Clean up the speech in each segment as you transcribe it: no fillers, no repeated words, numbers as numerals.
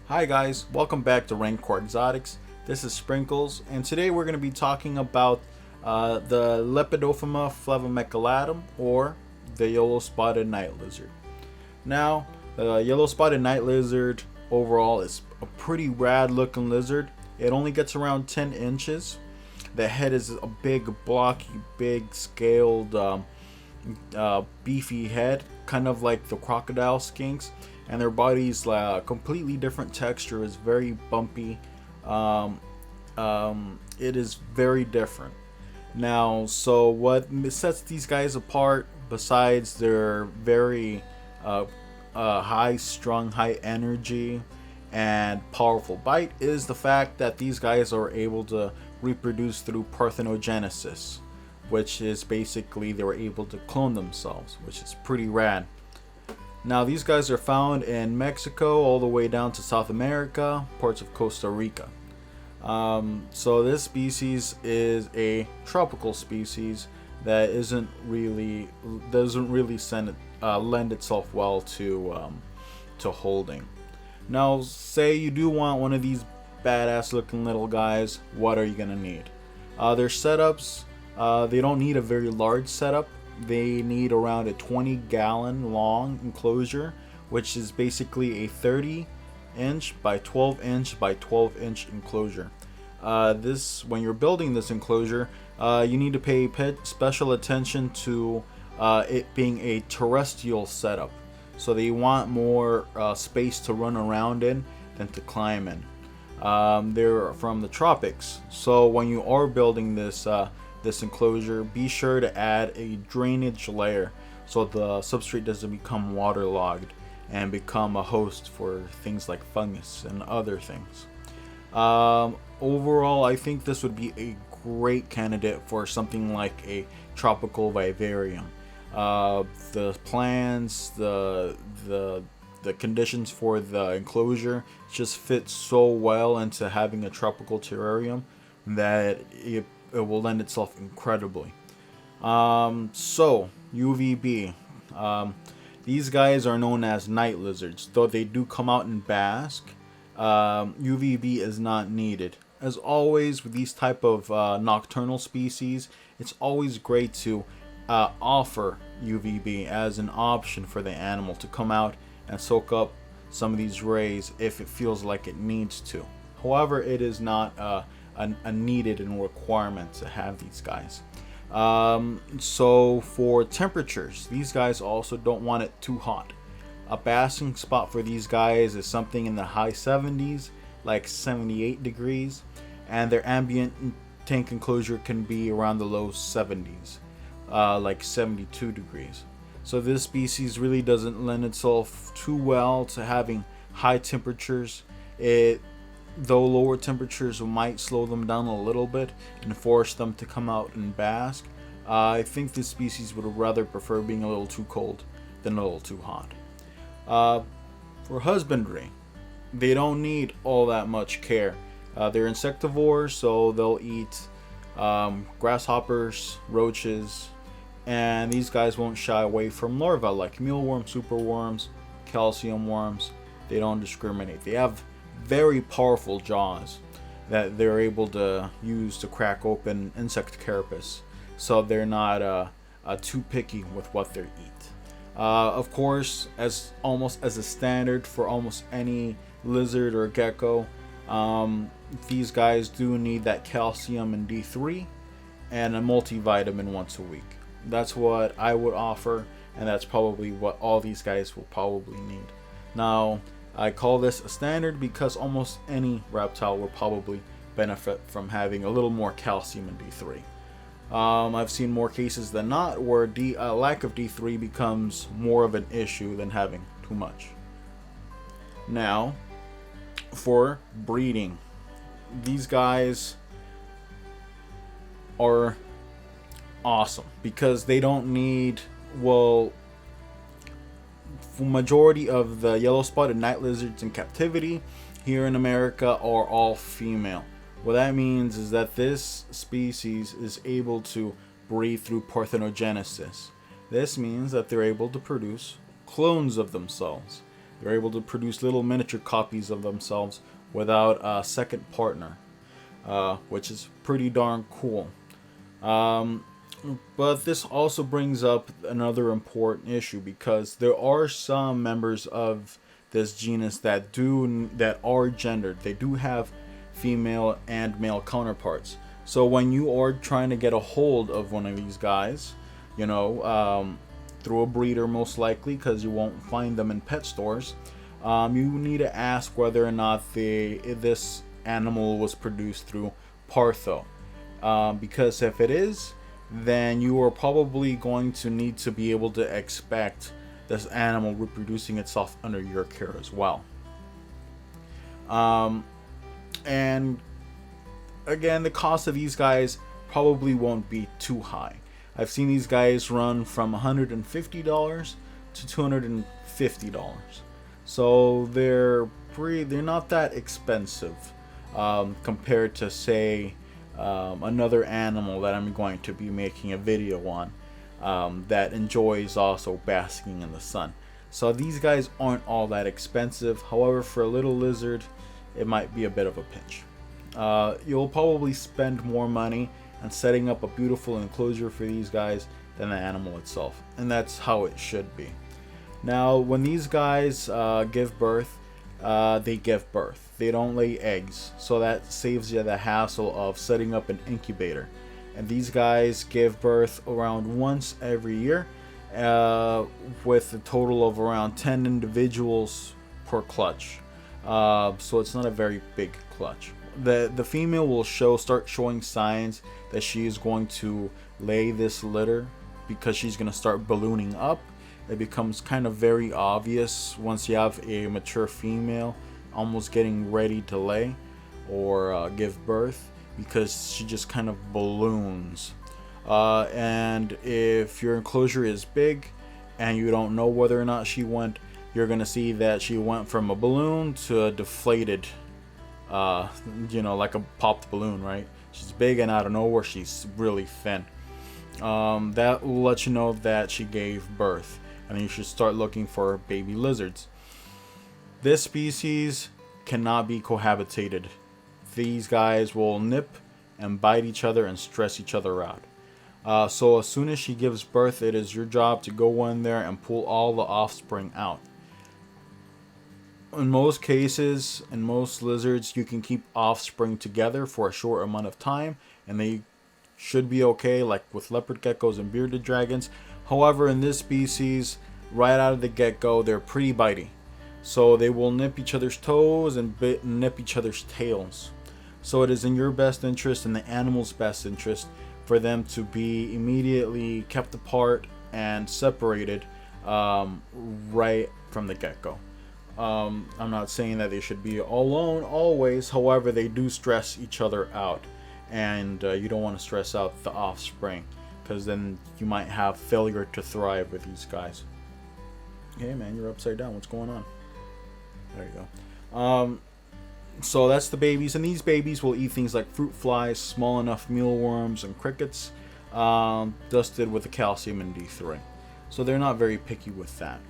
Hi guys, welcome back to Rancor Exotics. This is Sprinkles, and today we're going to be talking about the Lepidophima flavomeculatum, or the yellow-spotted night lizard. Now, the yellow-spotted night lizard overall is a pretty rad-looking lizard. It only gets around 10 inches. The head is a big, blocky, big, scaled, beefy head, kind of like the crocodile skinks, and their body's completely different texture. Is very bumpy. It is very different. Now, so what sets these guys apart, besides their very high-strung, high energy, and powerful bite, is the fact that these guys are able to reproduce through parthenogenesis, which is basically they were able to clone themselves, which is pretty rad. Now, these guys are found in Mexico all the way down to South America, parts of Costa Rica. So this species is a tropical species that doesn't really lend itself well to holding. Now, say you do want one of these badass looking little guys, what are you gonna need? Their setups, they don't need a very large setup. They need around a 20-gallon long enclosure, which is basically a 30-inch by 12-inch by 12-inch enclosure. When you're building this enclosure, you need to pay special attention to it being a terrestrial setup. So they want more space to run around in than to climb in. They're from the tropics, so when you are building this enclosure, be sure to add a drainage layer so the substrate doesn't become waterlogged and become a host for things like fungus and other things. Overall, I think this would be a great candidate for something like a tropical vivarium. The plans, the conditions for the enclosure just fit so well into having a tropical terrarium that it will lend itself incredibly. So UVB, these guys are known as night lizards, though they do come out and bask. UVB is not needed. As always with these type of nocturnal species, it's always great to offer UVB as an option for the animal to come out and soak up some of these rays if it feels like it needs to. However, it is not a needed and requirement to have these guys. So for temperatures, these guys also don't want it too hot. A basking spot for these guys is something in the high 70s, like 78 degrees, and their ambient tank enclosure can be around the low 70s, like 72 degrees. So this species really doesn't lend itself too well to having high temperatures. Though lower temperatures might slow them down a little bit and force them to come out and bask, I think this species would rather prefer being a little too cold than a little too hot. For husbandry, they don't need all that much care. They're insectivores, so they'll eat grasshoppers, roaches, and these guys won't shy away from larvae like mealworms, superworms, calcium worms. They don't discriminate. They have very powerful jaws that they're able to use to crack open insect carapace, so they're not too picky with what they eat. Of course, as almost as a standard for almost any lizard or gecko, these guys do need that calcium and D3 and a multivitamin once a week. That's what I would offer, and that's probably what all these guys will probably need. Now, I call this a standard because almost any reptile will probably benefit from having a little more calcium and D3. I've seen more cases than not where lack of D3 becomes more of an issue than having too much. Now, for breeding, these guys are awesome because they don't need, majority of the yellow-spotted night lizards in captivity here in America are all female. What that means is that this species is able to breed through parthenogenesis. This means that they're able to produce clones of themselves. They're able to produce little miniature copies of themselves without a second partner, which is pretty darn cool. But this also brings up another important issue, because there are some members of this genus that are gendered. They do have female and male counterparts. So when you are trying to get a hold of one of these guys, through a breeder most likely, because you won't find them in pet stores, you need to ask whether or not this animal was produced through Partho. Because if it is, then you are probably going to need to be able to expect this animal reproducing itself under your care as well. And again, the cost of these guys probably won't be too high. I've seen these guys run from $150 to $250. So they're not that expensive compared to, say, another animal that I'm going to be making a video on, that enjoys also basking in the sun. So these guys aren't all that expensive. However, for a little lizard, it might be a bit of a pinch. You'll probably spend more money on setting up a beautiful enclosure for these guys than the animal itself, and that's how it should be. Now, when these guys give birth, they give birth. They don't lay eggs, so that saves you the hassle of setting up an incubator. And these guys give birth around once every year, with a total of around 10 individuals per clutch. So it's not a very big clutch. The female will start showing signs that she is going to lay this litter, because she's going to start ballooning up. It becomes kind of very obvious once you have a mature female almost getting ready to lay or give birth, because she just kind of balloons. And if your enclosure is big and you don't know whether or not she went, you're going to see that she went from a balloon to a deflated, like a popped balloon, right? She's big, and out of nowhere she's really thin. That will let you know that she gave birth, and you should start looking for baby lizards. This species cannot be cohabitated. These guys will nip and bite each other and stress each other out. So as soon as she gives birth, it is your job to go in there and pull all the offspring out. In most cases, in most lizards, you can keep offspring together for a short amount of time, and they should be okay, like with leopard geckos and bearded dragons. However, in this species, right out of the get-go, they're pretty bitey. So they will nip each other's toes and nip each other's tails. So it is in your best interest and the animal's best interest for them to be immediately kept apart and separated right from the get-go. I'm not saying that they should be alone always. However, they do stress each other out, and you don't want to stress out the offspring, because then you might have failure to thrive with these guys. Hey man, you're upside down. What's going on? There you go. So that's the babies, and these babies will eat things like fruit flies, small enough mealworms, and crickets, dusted with the calcium and D3. So they're not very picky with that.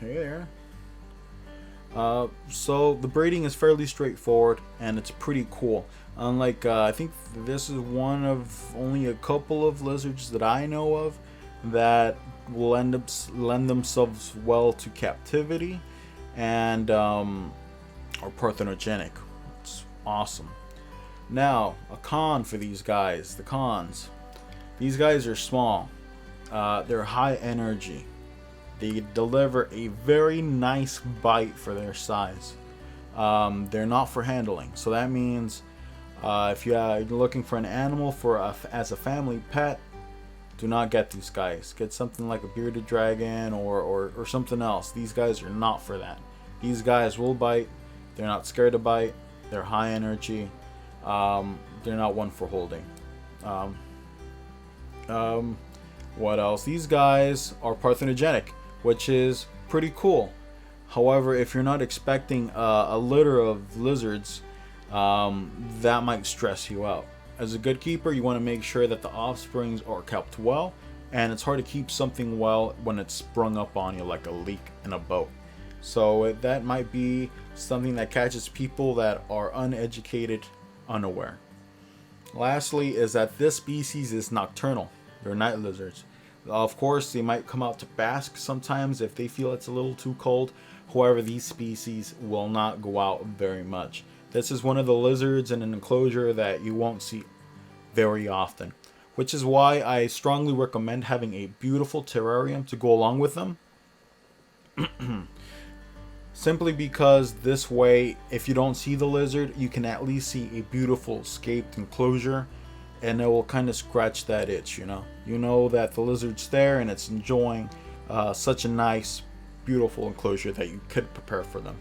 Hey there. So the breeding is fairly straightforward, and it's pretty cool. Unlike, I think this is one of only a couple of lizards that I know of that will lend themselves well to captivity and are parthenogenic. It's awesome. Now, a con for these guys. The cons. These guys are small. They're high energy. They deliver a very nice bite for their size. They're not for handling. So that means if you're looking for an animal as a family pet, do not get these guys. Get something like a bearded dragon or something else. These guys are not for that. These guys will bite. They're not scared to bite. They're high energy. They're not one for holding. What else? These guys are parthenogenic, which is pretty cool. However, if you're not expecting a litter of lizards, that might stress you out. As a good keeper, you want to make sure that the offsprings are kept well, and it's hard to keep something well when it's sprung up on you like a leak in a boat. So that might be something that catches people that are uneducated unaware. Lastly is that this species is nocturnal. They're night lizards. Of course, they might come out to bask sometimes if they feel it's a little too cold. However, these species will not go out very much. This is one of the lizards in an enclosure that you won't see very often, which is why I strongly recommend having a beautiful terrarium to go along with them. Simply because this way, if you don't see the lizard, you can at least see a beautiful escaped enclosure, and it will kind of scratch that itch, you know. You know that the lizard's there and it's enjoying such a nice, beautiful enclosure that you could prepare for them.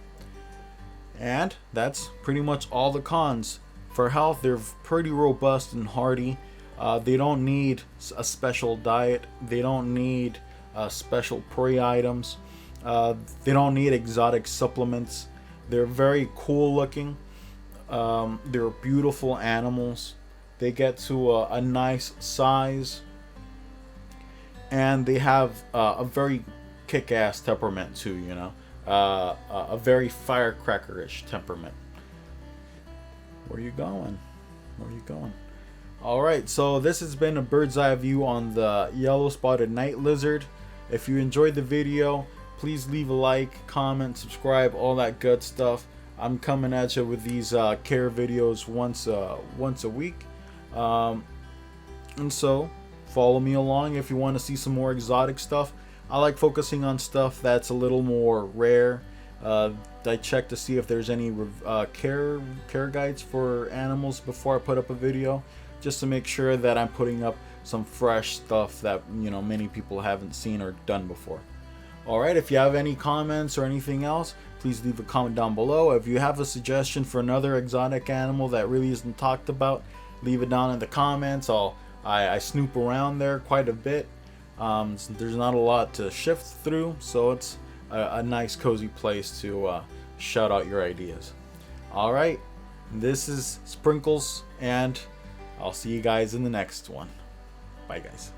And that's pretty much all the cons. For health, they're pretty robust and hardy. They don't need a special diet. They don't need special prey items. They don't need exotic supplements. They're very cool looking. They're beautiful animals. They get to a nice size, and they have a very kick-ass temperament too, you know, a very firecracker-ish temperament. Where are you going? Where are you going? All right, so this has been a bird's eye view on the yellow spotted night lizard. If you enjoyed the video, please leave a like, comment, subscribe, all that good stuff. I'm coming at you with these care videos once a week. And so follow me along if you want to see some more exotic stuff. I like focusing on stuff that's a little more rare. I check to see if there's any care guides for animals before I put up a video, just to make sure that I'm putting up some fresh stuff that, you know, many people haven't seen or done before. Alright, if you have any comments or anything else, please leave a comment down below. If you have a suggestion for another exotic animal that really isn't talked about, leave it down in the comments. I snoop around there quite a bit. There's not a lot to shift through, so it's a nice cozy place to shout out your ideas. Alright, this is Sprinkles, and I'll see you guys in the next one. Bye guys.